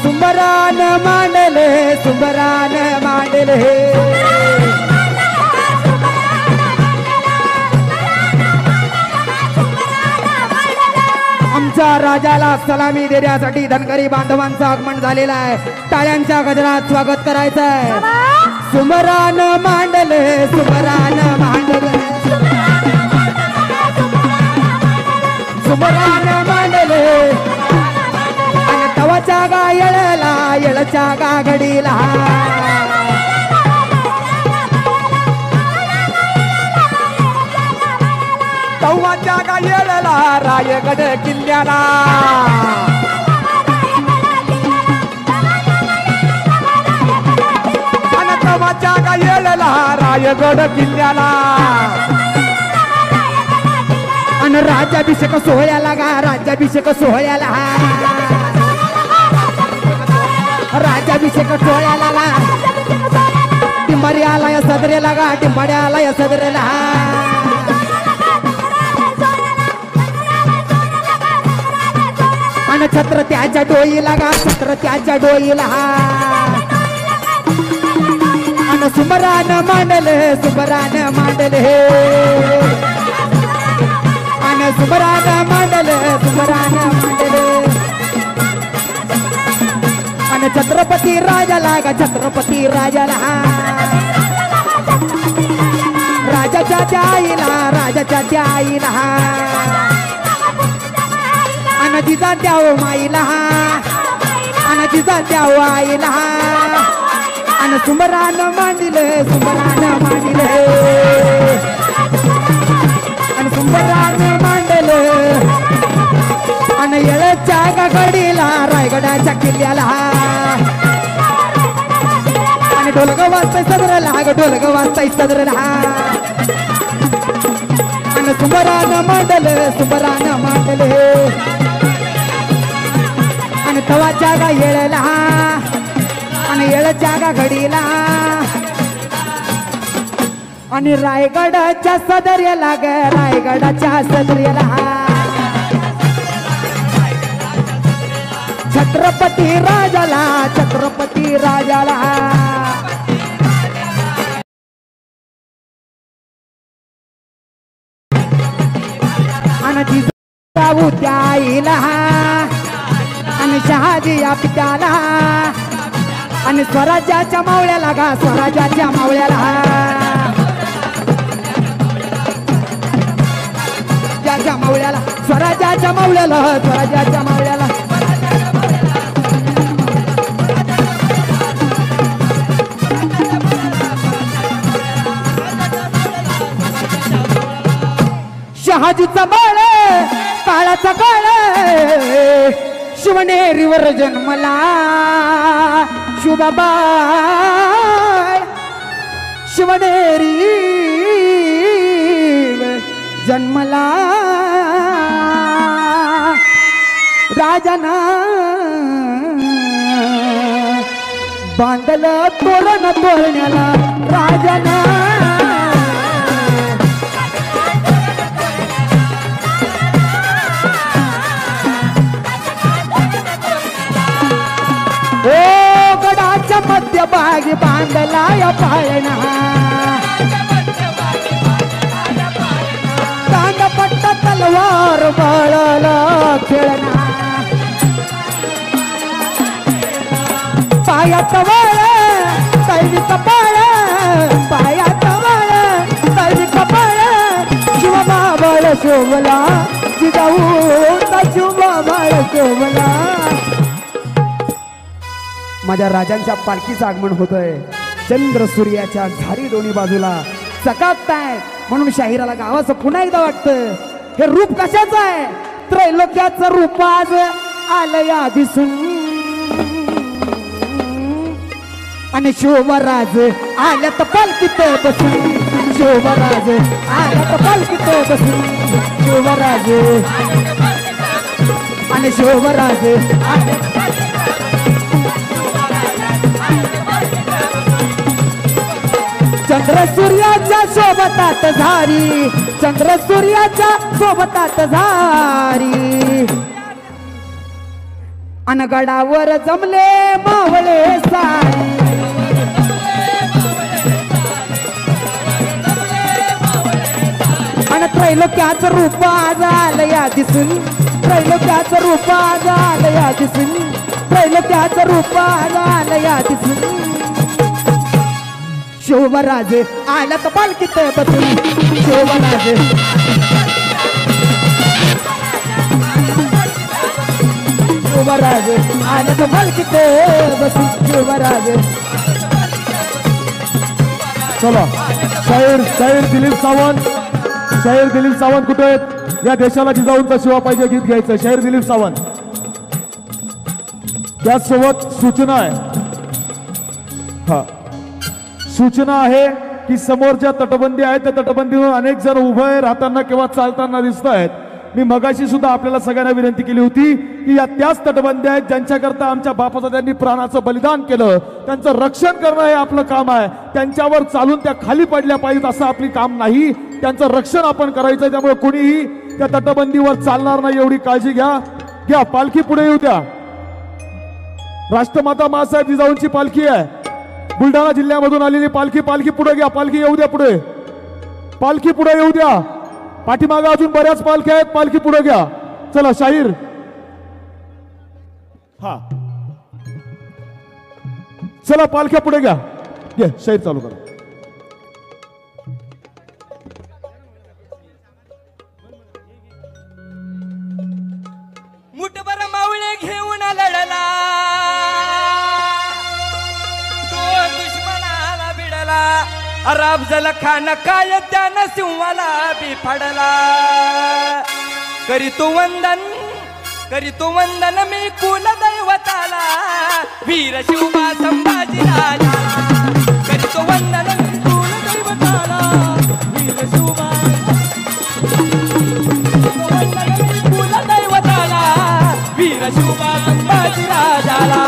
सुंबरान मांडले सुंबरान मांडले आमच्या राजाला सलामी देण्यासाठी धनगरी बांधवांचं आगमन झालेलं आहे. टाळ्यांच्या गजरात स्वागत करायचं आहे. सुंबरान मांडले सुंबरान मांडले सुंबरान मांडले तवाच्या गा येळला येळच्या गा घडीला तवाच्या गा येळला रायगड किल्ल्याला आणि तवाच्या गा येळला रायगड किल्ल्याला आणि राज्याभिषेक सोहळ्याला गा राज्याभिषेक सोहळ्याला राज्याभिषेक सोहळ्याला गा टिंबारी आलाय सदरेला गा टिंबाडी आलाय सदरेला आणि छत्र त्याच्या डोईला गा छत्र त्याच्या डोईला आणि सुंबरान मांडले सुंबरान मांडले आणि सुंबरान मांडले सुंबरान मांडले आणि छत्रपती राजाला गा छत्रपती राजाला राजाच्या त्या आईला राजाच्या त्या आईला आणि जिजा द्याव माईला आणि जिजा द्याव आईला आणि सुंबरान मांडले सुंबरान मांडले आणि सुंबरान मांडले आणि येळच्या गा घडीला रायगडाच्या किल्ल्याला आणि ढोलक वाजताय सदरला ग ढोलक वाजताय सदरला आणि सुंबरान मांडले सुंबरान मांडले आणि तवाच्या गा येळला आणि येळच्या गा घडीला आणि रायगडाच्या सदर्याला ग रायगडाच्या सदर्याला छत्रपती राजाला छत्रपती राजाला आणि जिजाऊ त्या आईला आणि शहाजी या पित्याला आणि स्वराज्याच्या मावळ्याला गा स्वराज्याच्या मावळ्याला ज्याच्या मावळ्याला स्वराज्याच्या मावळ्याला स्वराज्याच्या मावळ्याला शहाजीचा बाळ काळाचा काळ शिवनेरीवर जन्मला शुभबाळ शिवनेरी जन्मला राजाना बांधलं तोरण तोरण्याला राजाना ओ गडाच्या मध्यभागी बांधला या पाळणा दांडपट्टा तलवार बळला खेळणा पायात वळ दैविक पाळ पायात वळ दैविक पाळ शिवबाबळ शोभला जिजाऊ शिवबाबळ शोभला. माझ्या राजांच्या पालखीचं आगमन होतंय. चंद्र सूर्याच्या झारी दोन्ही बाजूला चकाकताय म्हणून शाहिराला गावाचं पुन्हा एकदा वाटतं हे रूप कशाचं आहे. त्रैलोक्याचं रूप आज आलया दिसून आणि शिवराज आल्यात पालखीत बसून शिवराज आल्यात पालखीत बसून शिवराज आणि शिवराज चंद्र सूर्याच्या सोबतात झारी, चंद्र सूर्याच्या सोबतात झारी, अनगडावर जमले मावळे सारी, अन त्रैलोक्याचं रूप आज आलं या दिसून, त्रैलोक्याचं रूप आज आलं या दिसून, त्रैलोक्याचं रूप आज आलं या दिसून, शिवराज आला तर पालखीत बसून, शिवराज शिवराज आला तर पालखीत बसून, शिवराज. चला शाहीर शाहीर दिलीप सावंत, शाहीर दिलीप सावंत कुठे आहेत? या देशाला जिजाऊंचा शिवा पाहिजे गीत घ्यायचं. शाहीर दिलीप सावंत. त्याचसोबत सूचना आहे, हा सूचना आहे की समोरच्या तटबंदी आहेत त्या तटबंदीवर अनेक जण उभे राहताना किंवा चालताना दिसत आहेत. मी मगाशी सुद्धा आपल्याला सगळ्यांना विनंती केली होती की या त्याच तटबंदी आहेत ज्यांच्याकरता आमच्या बापाचं त्यांनी प्राणाचं बलिदान केलं, त्यांचं रक्षण करणं हे आपलं काम आहे. त्यांच्यावर चालून त्या खाली पडल्या पाहिजेत असं आपली काम नाही, त्यांचं रक्षण आपण करायचं. त्यामुळे कोणीही त्या तटबंदीवर चालणार नाही एवढी काळजी घ्या. घ्या पालखी पुढे येऊ द्या. राष्ट्रमाता माँसाहेब जिजाऊंची पालखी आहे, बुलढाणा जिल्ह्यामधून आलेली पालखी. पालखी पुढे घ्या, पालखी येऊ द्या पुढे, पालखी पुढे येऊ द्या. पाठीमागे अजून बऱ्याच पालख्या आहेत, पालखी पुढे घ्या. चला शाहीर, हा चला पालख्या पुढे घ्या. घे शाहीर चालू करा. मुठभर मावळे घेऊन लढला, तो दुश्मनाला भिडला, अफजल खान काय त्यानं सिंहाला बिफाडला. करीतो वंदन, करीतो वंदन मी कुलदैवताला, वीर शिवबा संभाजी राजा. करीतो वंदन मी कुलदैवताला, वीर शिवबा, वंदन मी कुलदैवताला, वीर शिवबा संभाजी राजाला.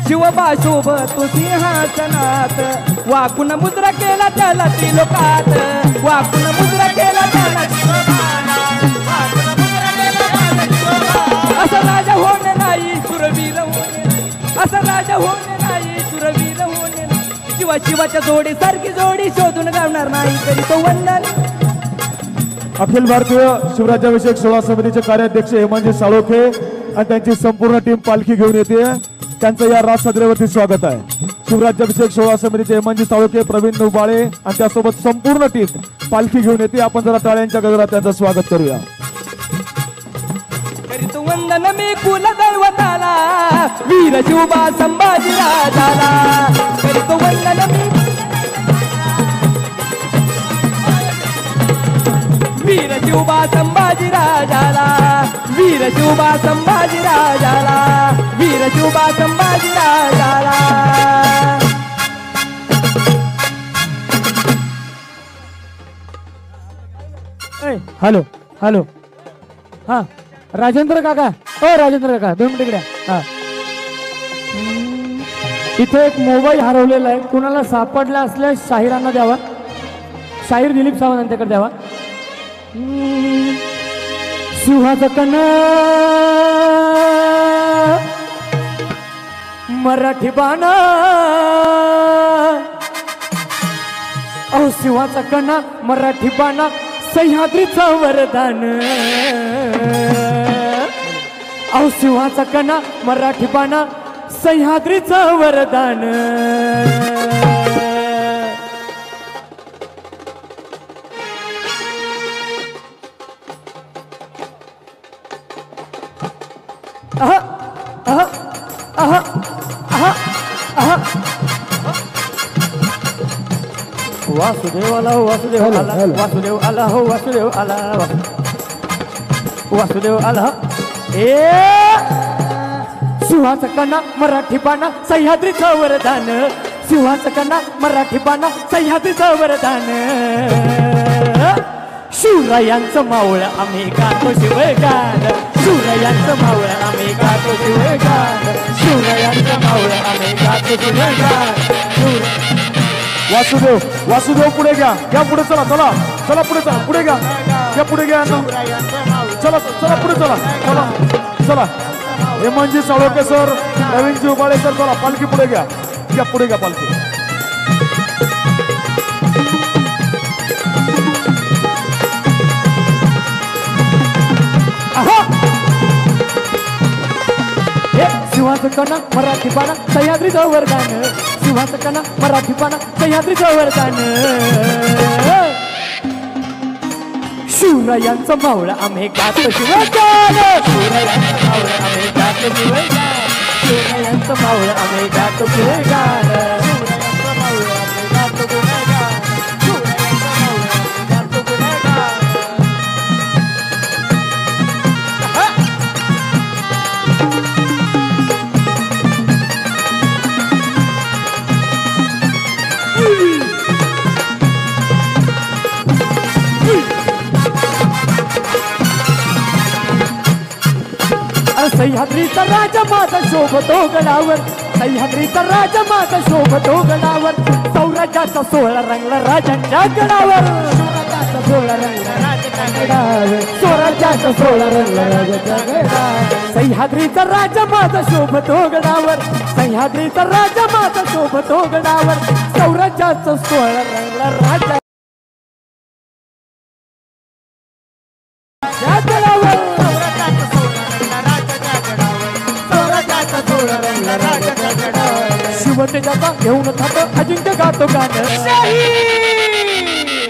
शिवबा शोभ तो सिंहासनात, वाकून मुद्रा केला त्याला त्रिलोकात, वाकून मुद्रा केला त्याला त्रिलोकात, असं राजा होणे नाही सुरवीर होणे, असं राजा होणे नाही सुरवीर होणे. शिवा शिवाच्या जोडी सारखी जोडी शोधून गावणार नाही तरी तो वंदन. अखिल भारतीय शिवराज्याभिषेक सोहळा समितीचे कार्याध्यक्ष हेमंतजी साळोखे आणि त्यांची संपूर्ण टीम पालखी घेऊन येते. त्यांचं या राजसदरेवरती स्वागत आहे. शिवराज्याभिषेक सोहळा समितीचे हेमंतजी साळोखे, प्रवीण नुबाळे आणि त्यासोबत संपूर्ण टीम पालखी घेऊन येते. आपण जरा टाळ्यांच्या गजरात त्यांचं स्वागत करूया. करीत वंदन मी कुलदैवताला, वीर शिवबा संभाजी राजाला. करीत वंदन मी वीर शिवबा संभाजी राजाला, वीर शिवबा संभाजी राजाला, वीर शिवबा संभाजी राजाला. हॅलो हॅलो, हा राजेंद्र काका, ओ राजेंद्र काका 2 मिनिट इकडे. हा इथे एक मोबाईल हरवलेला आहे, कुणाला सापडला असल्यास शाहिरांना द्यावा. शाहीर दिलीप सावंत यांच्याकडे द्यावा. सिंहाचा कणा मराठी बाणा, अहो सिंहाचा कणा मराठी बाणा, सह्याद्रीचं वरदान. अहो सिंहाचा कणा मराठी बाणा, सह्याद्रीचं वरदान. आहा आहा आहा आहा आहा. वासुदेव आला हो, वासुदेव आला, वासुदेव आला हो, वासुदेव आला, वासुदेव आला. ए सिंहाचा कणा मराठी बाणा, सह्याद्रीचं वरदान. सिंहाचा कणा मराठी बाणा, सह्याद्रीचं वरदान. शिवरायांचं मावळ आम्ही गातो शिवगान. शिवरायांचं मावळं आम्ही गातो शिवगान शिवरायांचं मावळं आम्ही गातो शिवगान वासुदेव वासुदेव पुढे घ्या घ्या पुढे चला चला चला पुढे चला पुढे घ्या घ्या पुढे घ्या चला चला पुढे चला चला चला हेमंतजी साळोके सर रवींद्रजी उबाळे सर चला पालखी पुढे घ्या पुढे घ्या पालखी शिवाचं कणा मराठी पाना सह्याद्रीचं वरदान शिवाचं कणा मराठी पाना सह्याद्रीचं वरदान शिवरायांचं मावळं आम्ही गातो शिवगान शिवरायांचं मावळं आम्ही गातो शिवगान शिवरायांचं मावळं आम्ही गातो शिवगान शिवरायांचं मावळं आम्ही गातो गुणगान शिवरायांचं मावळं आम्ही गातो गुणगान सह्याद्रीचा राजा माझा शोभतो गडावर सह्याद्रीचा राजा माझा शोभतो गडावर सौराज्याचा सोहळा रंगला राजांच्या गडावर स्वराज्याचा सोहळा रंगला राजांच्या गडावर स्वराज्याचा सोहळा रंगला राजांच्या गडावर सह्याद्रीचा राजा माझा शोभतो गडावर सह्याद्रीचा राजा माझा शोभतो गडावर सौराज्याचा सोहळा रंगला राजा गडावर शिवतेजाचा घेऊन थाट अजिंक्य गातो गाण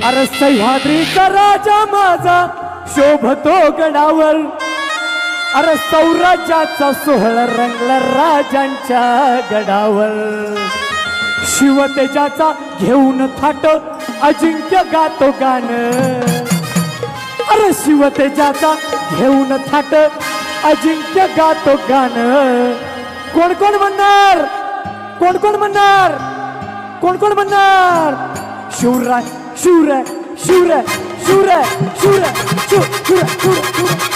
अरे सह्याद्रीचा राजा माझा शोभतो गडावर अरे सौराज्याचा सोहळा रंगला राजांच्या गडावर शिवतेजाचा घेऊन थाट अजिंक्य गातो गाण अरे शिवतेजाचा घेऊन थाट अजिंक्य गातो गाण कोण कोण म्हणणार कोण कोण म्हणणार कोण कोण म्हणणार शिवराय शिवराय शिवराय शिवराय शिवराय शिवराय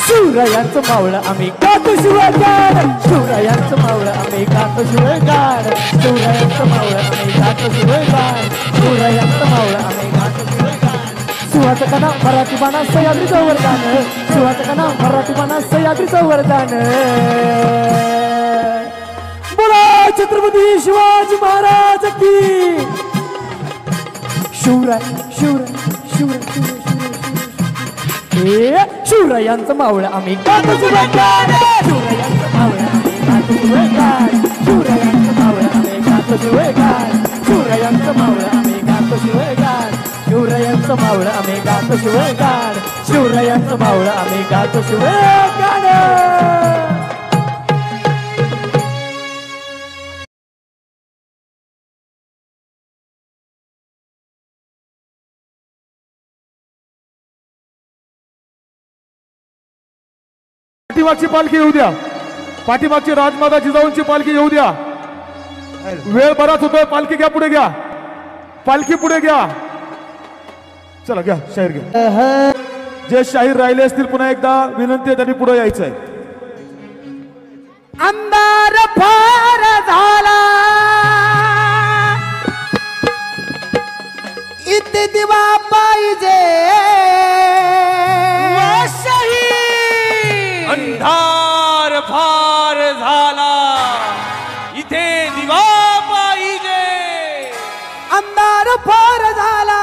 शिवरायांचं मावळं आम्ही गातो शिवगान शिवरायांचं मावळं आम्ही गातो शिवगान शिवरायांचं मावळं आम्ही गातो शिवगान शिवरायांचं मावळं आम्ही गातो शिवगान शिवाचं कणा मराठी बाणा सह्याद्रीचं वरदान शिवाचं कणा मराठी बाणा सह्याद्रीचं वरदान बोला छत्रपती शिवाजी महाराज की शिवराय शिवराय शिवराय शिवराय शिवरायांचं मावळं आम्ही गातो शिवगान शिवरायांचं मावळं आम्ही गातो शिवगान शिवरायांचं मावळं आम्ही गातो शिवगान शिवरायांचं मावळं आम्ही गातो शिवगान शिवरायांचं मावळं आम्ही गातो शिवगान शिवरायांचं मावळं आम्ही गातो शिवगान पाठीमागची पालखी येऊ द्या पाठीमागची राजमाता जिजाऊंची पालखी येऊ द्या वेळ बराच होतोय पालखी घ्या पुढे घ्या पालखी पुढे घ्या चला घ्या शाहीर घ्या जे शाहीर राहिले असतील पुन्हा एकदा विनंती आहे त्यांनी पुढे यायचंय अंधार फार झाला इथे दिवा पाहिजे अंधार फार झाला इथे दिवा पाहिजे अंधार फार झाला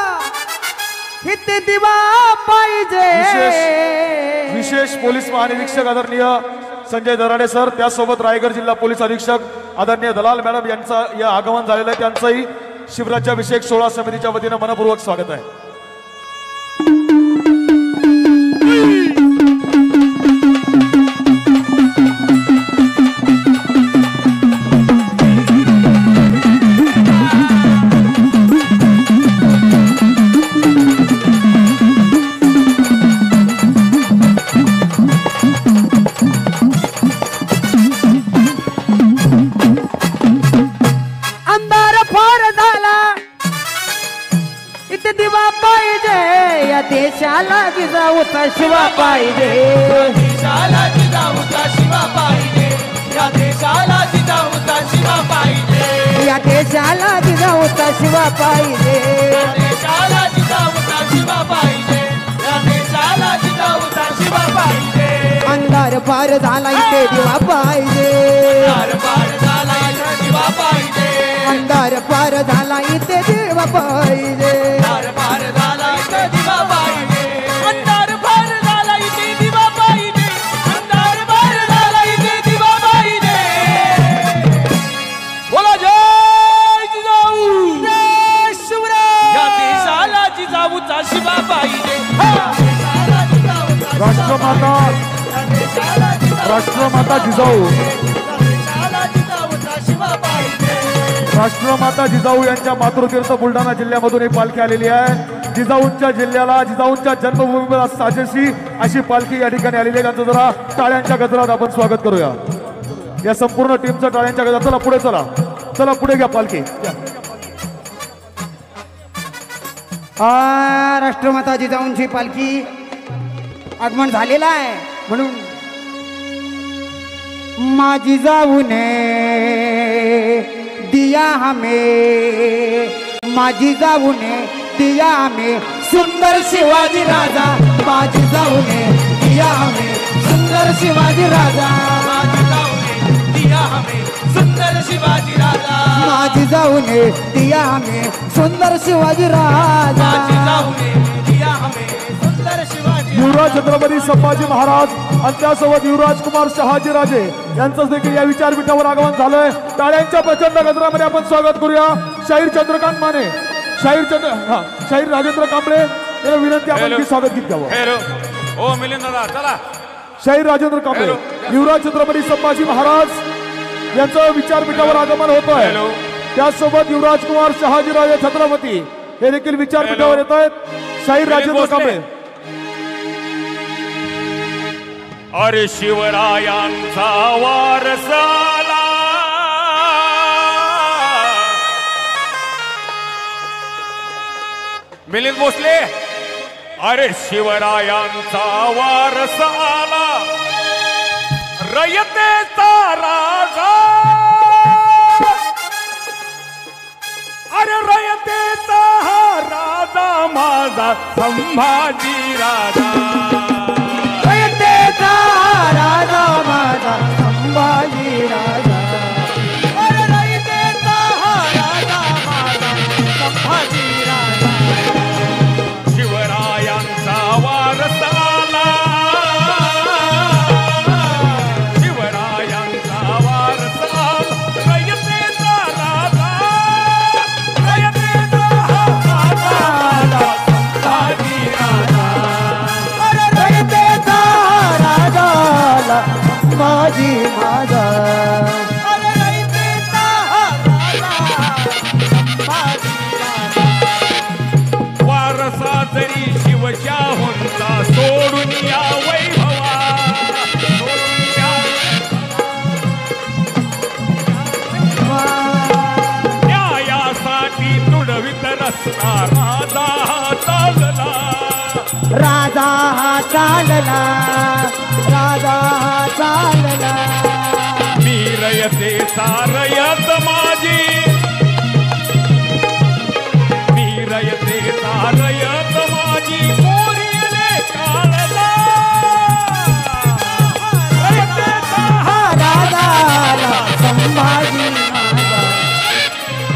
इथे दिवा पाहिजे विशेष पोलीस महानिरीक्षक आदरणीय संजय दराडे सर त्यासोबत रायगड जिल्हा पोलीस अधीक्षक आदरणीय दलाल मॅडम यांचा या आगमन झालेलं आहे त्यांचंही शिवराज्याभिषेक सोहळा समितीच्या वतीनं मनपूर्वक स्वागत आहे अंधार फार झाला इथे दिवा जिजाऊचा शिवा पाहिजे देशाला जिजाऊचा शिवा पाहिजे या देशाला जिजाऊचा शिवा पाहिजे या देशाला जिजाऊचा शिवा पाहिजे या देशाला जिजाऊचा शिवा पाहिजे या देशाला जिजाऊचा शिवा पाहिजे अंधार पार झाला इथे दिवा पाहिजे अंधार पार झाला इथे दिवा पाहिजे अंधार पार झाला इथे दिवा पाहिजे अंधार पार झाला इथे दिवा पाहिजे अंधार पार झाला इथे दिवा पाहिजे अंधार पार झाला इथे दिवा पाहिजे बोला जय जिजाऊ जय शिवराय या देशाला जिजाऊचा शिवा पाहिजे राष्ट्रमाता राष्ट्रमाता जिजाऊ राष्ट्रमाता जिजाऊ यांच्या मातृतीर्थ बुलढाणा जिल्ह्यामधून ही पालखी आलेली आहे जिजाऊंच्या जिल्ह्याला जिजाऊंच्या जन्मभूमीला साजेशी अशी पालखी या ठिकाणी आलेली आहे त्यांचं जरा टाळ्यांच्या गजरात आपण स्वागत करूया या संपूर्ण टीमचं टाळ्यांच्या गजरात चला पुढे चला चला पुढे घ्या पालखी राष्ट्रमाता जिजाऊंची पालखी आगमन झालेला आहे म्हणून माझी जाऊने दिया हमें माझी जाऊने दिया हमें सुंदर शिवाजी राजा माझी जाऊने दिया हमें सुंदर शिवाजी राजा माझी जाऊने दिया हमें सुंदर शिवाजी राजा माझी जाऊने दिया हमें सुंदर शिवाजी राजा माझी जाऊने दिया हमें सुंदर शिवाजी युवराज छत्रपती संभाजी महाराज आणि त्यासोबत युवराज कुमार शहाजी राजे यांचं देखील या विचारपीठावर आगमन झालंय टाळ्यांच्या प्रचंड गजरामध्ये आपण स्वागत करूया शाहीर चंद्रकांत माने शाहीर राजेंद्र कांबळे यांना विनंती आपण की स्वागत गीत द्यावं ओ मिलिंद दादा चला शाहीर राजेंद्र कांबळे युवराज छत्रपती संभाजी महाराज यांचं विचारपीठावर आगमन होत आहे त्यासोबत युवराज कुमार शहाजी राजे छत्रपती हे देखील विचारपीठावर येत आहेत शाहीर राजेंद्र कांबळे अरे शिवरायांचा वारस आला मिलिंद भोसले अरे शिवरायांचा वारस आला रयतेचा राजा अरे रयतेचा हा राजा माझा संभाजी राजा राजा माझा संभाजी राजा अरे रयतेचा हा राजा माझा संभाजी राजा शिवरायांचा वारस आला शिवरायांचा वारस आला रयतेचा राजा रयतेचा हा राजा संभाजी राजा अरे रयतेचा राजा माझी माझा अरे रयतेचा हा राजा संभाजी राजा वारसा जरी शिवशाहूंचा सोडून या वैभवा सोडून या न्यायासाठी तुडवीत रस्ता राजा हा चालला राजा हा चालला राजा हा चालला मी रयतेचा रयत माझी मी रयतेचा रयत माझी मोरीने काढला रयतेचा हा राजा संभाजी माझा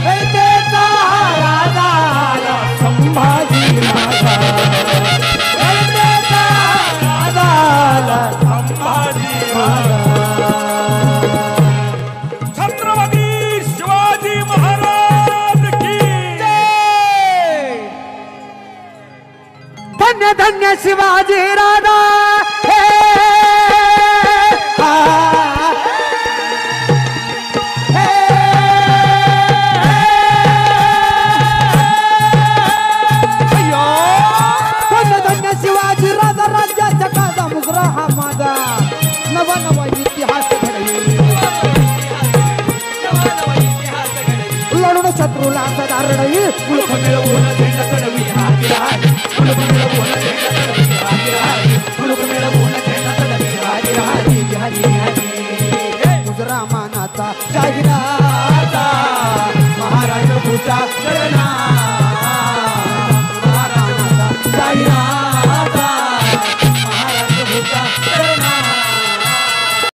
रयतेचा राजा संभाजी माझा रयतेचा राजा संभाजी छत्रपती शिवाजी महाराज की धन्य धन्य शिवाजी राजा हे हा, हे, अय्यो. धन्य धन्य शिवाजी राजा राज्याच्या काळजा मुजरा हा माझा नवा नवा इतिहास घडवी लढून शत्रूला सदा रडवी मुलख मिळवून झेंडा चढवी हा विराज मुलख मिळवून झेंडा चढवी हा शाहीराचा महाराष्ट्र पूजा करणार